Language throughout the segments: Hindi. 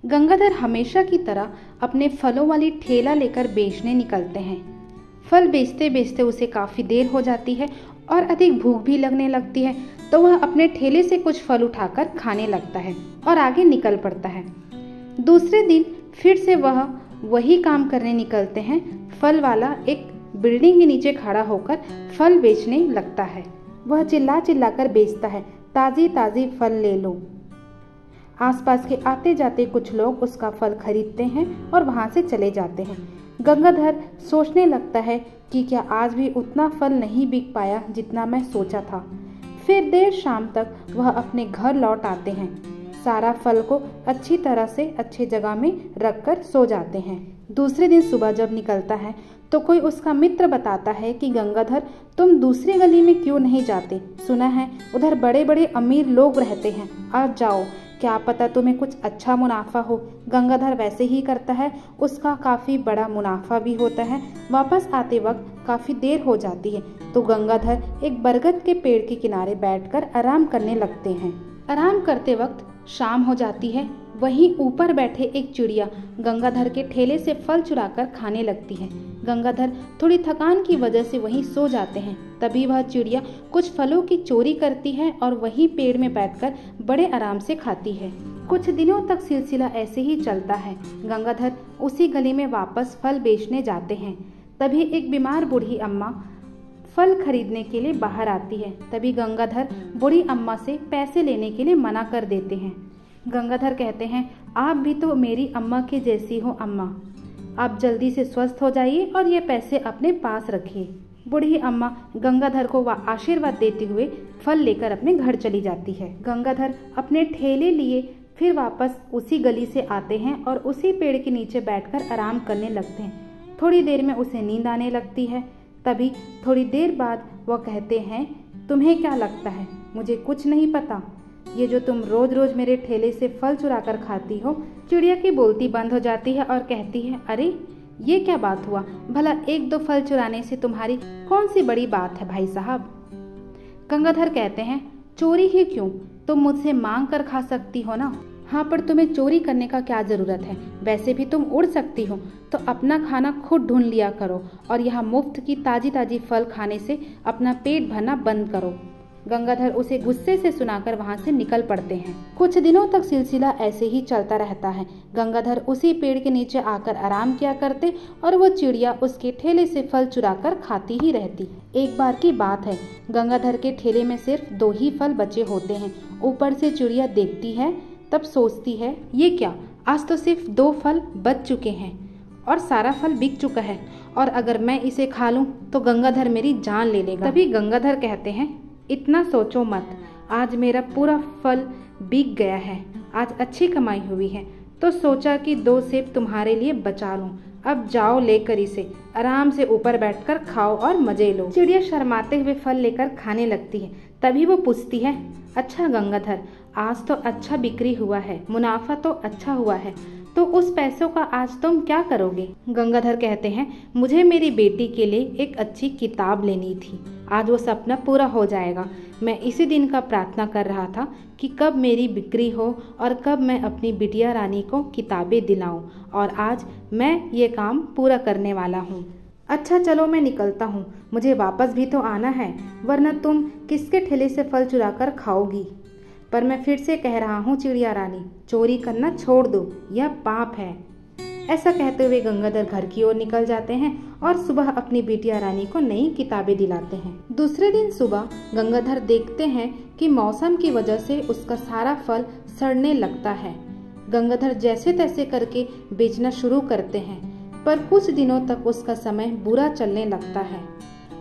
गंगाधर हमेशा की तरह अपने फलों वाली ठेला लेकर बेचने निकलते हैं। फल बेचते बेचते उसे काफ़ी देर हो जाती है और अधिक भूख भी लगने लगती है, तो वह अपने ठेले से कुछ फल उठाकर खाने लगता है और आगे निकल पड़ता है। दूसरे दिन फिर से वह वही काम करने निकलते हैं। फल वाला एक बिल्डिंग के नीचे खड़ा होकर फल बेचने लगता है। वह चिल्ला चिल्ला कर बेचता है, ताज़ी ताज़ी फल ले लो। आसपास के आते जाते कुछ लोग उसका फल खरीदते हैं और वहाँ से चले जाते हैं। गंगाधर सोचने लगता है कि क्या आज भी उतना फल नहीं बिक पाया जितना मैं सोचा था। फिर देर शाम तक वह अपने घर लौट आते हैं। सारा फल को अच्छी तरह से अच्छी जगह में रखकर सो जाते हैं। दूसरे दिन सुबह जब निकलता है तो कोई उसका मित्र बताता है कि गंगाधर, तुम दूसरी गली में क्यों नहीं जाते? सुना है उधर बड़े बड़े अमीर लोग रहते हैं, आज जाओ, क्या पता तुम्हें कुछ अच्छा मुनाफा हो। गंगाधर वैसे ही करता है, उसका काफ़ी बड़ा मुनाफा भी होता है। वापस आते वक्त काफ़ी देर हो जाती है तो गंगाधर एक बरगद के पेड़ के किनारे बैठकर आराम करने लगते हैं। आराम करते वक्त शाम हो जाती है। वहीं ऊपर बैठे एक चिड़िया गंगाधर के ठेले से फल चुराकर खाने लगती है। गंगाधर थोड़ी थकान की वजह से वहीं सो जाते हैं। तभी वह चिड़िया कुछ फलों की चोरी करती है और वहीं पेड़ में बैठकर बड़े आराम से खाती है। कुछ दिनों तक सिलसिला ऐसे ही चलता है। गंगाधर उसी गली में वापस फल बेचने जाते हैं। तभी एक बीमार बूढ़ी अम्मा फल खरीदने के लिए बाहर आती है। तभी गंगाधर बूढ़ी अम्मा से पैसे लेने के लिए मना कर देते हैं। गंगाधर कहते हैं, आप भी तो मेरी अम्मा के जैसी हो अम्मा, आप जल्दी से स्वस्थ हो जाइए और ये पैसे अपने पास रखिए। बूढ़ी अम्मा गंगाधर को आशीर्वाद देते हुए फल लेकर अपने घर चली जाती है। गंगाधर अपने ठेले लिए फिर वापस उसी गली से आते हैं और उसी पेड़ के नीचे बैठकर आराम करने लगते हैं। थोड़ी देर में उसे नींद आने लगती है। तभी थोड़ी देर बाद वह कहते हैं, तुम्हें क्या लगता है मुझे कुछ नहीं पता? ये जो तुम रोज रोज मेरे ठेले से फल चुरा कर खाती हो। चिड़िया की बोलती बंद हो जाती है और कहती है, अरे ये क्या बात हुआ? भला एक दो फल चुराने से तुम्हारी कौन सी बड़ी बात है भाई साहब? गंगाधर कहते हैं, चोरी ही क्यों, तुम मुझसे मांग कर खा सकती हो ना। हाँ, पर तुम्हें चोरी करने का क्या जरूरत है? वैसे भी तुम उड़ सकती हो तो अपना खाना खुद ढूंढ लिया करो और यहाँ मुफ्त की ताजी ताजी फल खाने से अपना पेट भरना बंद करो। गंगाधर उसे गुस्से से सुनाकर वहां से निकल पड़ते हैं। कुछ दिनों तक सिलसिला ऐसे ही चलता रहता है। गंगाधर उसी पेड़ के नीचे आकर आराम किया करते और वो चिड़िया उसके ठेले से फल चुराकर खाती ही रहती। एक बार की बात है, गंगाधर के ठेले में सिर्फ 2 ही फल बचे होते हैं। ऊपर से चिड़िया देखती है, तब सोचती है, ये क्या, आज तो सिर्फ 2 फल बच चुके हैं और सारा फल बिक चुका है, और अगर मैं इसे खा लूं तो गंगाधर मेरी जान ले लेगा। तभी गंगाधर कहते हैं, इतना सोचो मत, आज मेरा पूरा फल बिक गया है, आज अच्छी कमाई हुई है, तो सोचा कि 2 सेब तुम्हारे लिए बचा लूं। अब जाओ लेकर इसे, आराम से ऊपर बैठकर खाओ और मजे लो। चिड़िया शर्माते हुए फल लेकर खाने लगती है। तभी वो पूछती है, अच्छा गंगाधर, आज तो अच्छा बिक्री हुआ है, मुनाफा तो अच्छा हुआ है, तो उस पैसों का आज तुम क्या करोगे? गंगाधर कहते हैं, मुझे मेरी बेटी के लिए एक अच्छी किताब लेनी थी, आज वो सपना पूरा हो जाएगा। मैं इसी दिन का प्रार्थना कर रहा था कि कब मेरी बिक्री हो और कब मैं अपनी बिटिया रानी को किताबें दिलाऊं, और आज मैं ये काम पूरा करने वाला हूँ। अच्छा चलो मैं निकलता हूँ, मुझे वापस भी तो आना है, वरना तुम किसके ठेले से फल चुरा कर खाओगी? पर मैं फिर से कह रहा हूँ चिड़िया रानी, चोरी करना छोड़ दो, यह पाप है। ऐसा कहते हुए गंगाधर घर की ओर निकल जाते हैं और सुबह अपनी बिटिया रानी को नई किताबें दिलाते हैं। दूसरे दिन सुबह गंगाधर देखते हैं कि मौसम की वजह से उसका सारा फल सड़ने लगता है। गंगाधर जैसे तैसे करके बेचना शुरू करते हैं, पर कुछ दिनों तक उसका समय बुरा चलने लगता है।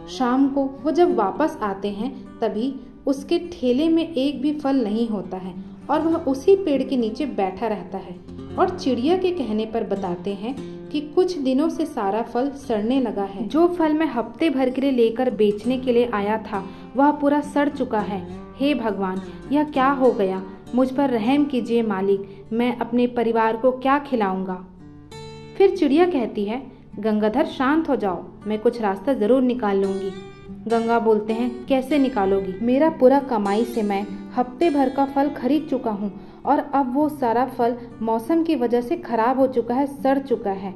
शाम को वो जब वापस आते हैं तभी उसके ठेले में एक भी फल नहीं होता है और वह उसी पेड़ के नीचे बैठा रहता है और चिड़िया के कहने पर बताते हैं कि कुछ दिनों से सारा फल सड़ने लगा है। जो फल मैं हफ्ते भर के लिए लेकर बेचने के लिए आया था वह पूरा सड़ चुका है। हे भगवान, यह क्या हो गया? मुझ पर रहम कीजिए मालिक, मैं अपने परिवार को क्या खिलाऊंगा? फिर चिड़िया कहती है, गंगाधर शांत हो जाओ, मैं कुछ रास्ता जरूर निकाल लूंगी। गंगा बोलते हैं, कैसे निकालोगी? मेरा पूरा कमाई से मैं हफ्ते भर का फल खरीद चुका हूँ और अब वो सारा फल मौसम की वजह से खराब हो चुका है, सड़ चुका है।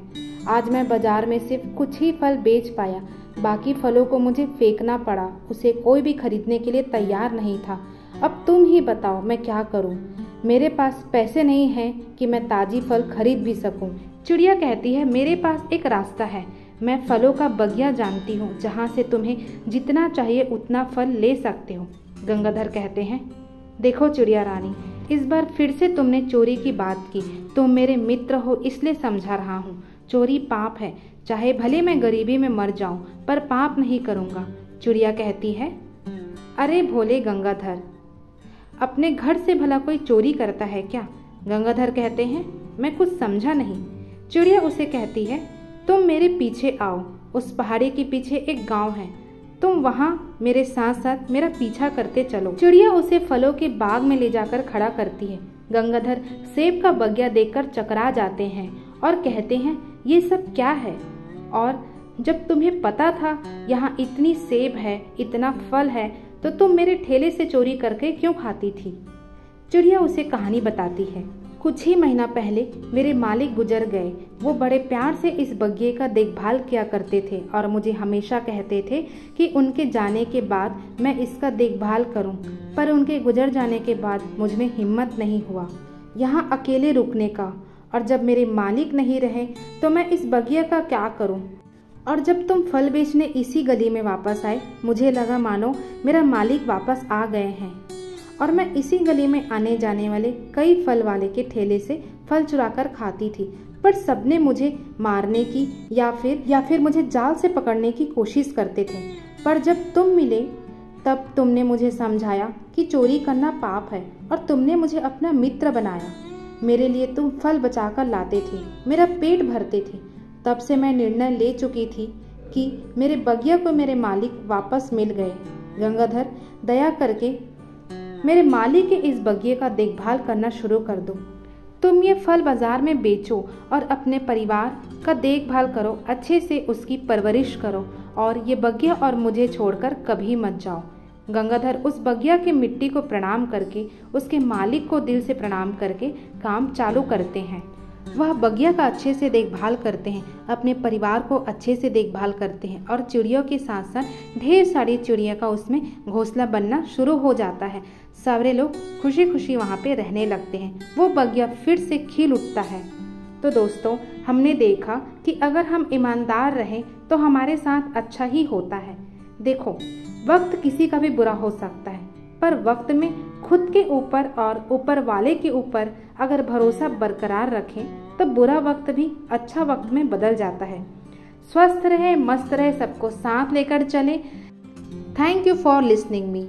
आज मैं बाजार में सिर्फ कुछ ही फल बेच पाया, बाकी फलों को मुझे फेंकना पड़ा। उसे कोई भी खरीदने के लिए तैयार नहीं था। अब तुम ही बताओ मैं क्या करूं? मेरे पास पैसे नहीं हैं कि मैं ताज़ी फल खरीद भी सकूं। चिड़िया कहती है, मेरे पास एक रास्ता है। मैं फलों का बगिया जानती हूँ जहाँ से तुम्हें जितना चाहिए उतना फल ले सकते हो। गंगाधर कहते हैं, देखो चिड़िया रानी, इस बार फिर से तुमने चोरी की बात की। तुम मेरे मित्र हो इसलिए समझा रहा हूँ। चोरी पाप है, चाहे भले मैं गरीबी में मर जाऊं, पर पाप नहीं करूँगा। चिड़िया कहती है, अरे भोले गंगाधर, अपने घर से भला कोई चोरी करता है क्या? गंगाधर कहते हैं, मैं कुछ समझा नहीं। चिड़िया उसे कहती है, तुम मेरे पीछे आओ। उस पहाड़ी के पीछे एक गांव है, तुम वहाँ मेरे साथ साथ मेरा पीछा करते चलो। चिड़िया उसे फलों के बाग में ले जाकर खड़ा करती है। गंगाधर सेब का बगिया देखकर चकरा जाते हैं और कहते हैं, ये सब क्या है? और जब तुम्हें पता था यहाँ इतनी सेब है, इतना फल है, तो तुम मेरे ठेले से चोरी करके क्यों खाती थी? चिड़िया उसे कहानी बताती है। कुछ ही महीना पहले मेरे मालिक गुजर गए। वो बड़े प्यार से इस बगिए का देखभाल किया करते थे और मुझे हमेशा कहते थे कि उनके जाने के बाद मैं इसका देखभाल करूं। पर उनके गुजर जाने के बाद मुझ में हिम्मत नहीं हुआ यहाँ अकेले रुकने का। और जब मेरे मालिक नहीं रहे तो मैं इस बगिया का क्या करूं? और जब तुम फल बेचने इसी गली में वापस आए, मुझे लगा मानो मेरा मालिक वापस आ गए हैं। और मैं इसी गली में आने जाने वाले कई फल वाले के ठेले से फल चुराकर खाती थी, पर सबने मुझे मारने की या फिर मुझे जाल से पकड़ने की कोशिश करते थे। पर जब तुम मिले तब तुमने मुझे समझाया कि चोरी करना पाप है और तुमने मुझे अपना मित्र बनाया। मेरे लिए तुम फल बचाकर लाते थे, मेरा पेट भरते थे। तब से मैं निर्णय ले चुकी थी कि मेरे बगिया को मेरे मालिक वापस मिल गए। गंगाधर, दया करके मेरे मालिक के इस बगिए का देखभाल करना शुरू कर दो। तुम ये फल बाजार में बेचो और अपने परिवार का देखभाल करो, अच्छे से उसकी परवरिश करो और ये बगिया और मुझे छोड़कर कभी मत जाओ। गंगाधर उस बगिया के मिट्टी को प्रणाम करके उसके मालिक को दिल से प्रणाम करके काम चालू करते हैं। वह बगिया का अच्छे से देखभाल करते हैं, अपने परिवार को अच्छे से देखभाल करते हैं और चिड़ियों के साथ साथ ढेर सारी चिड़िया का उसमें घोंसला बनना शुरू हो जाता है। सारे लोग खुशी खुशी वहाँ पे रहने लगते हैं। वो बगिया फिर से खिल उठता है। तो दोस्तों, हमने देखा कि अगर हम ईमानदार रहें तो हमारे साथ अच्छा ही होता है। देखो, वक्त किसी का भी बुरा हो सकता है, पर वक्त में खुद के ऊपर और ऊपर वाले के ऊपर अगर भरोसा बरकरार रखें तो बुरा वक्त भी अच्छा वक्त में बदल जाता है। स्वस्थ रहे, मस्त रहे, सबको साथ लेकर चले। Thank you for listening me.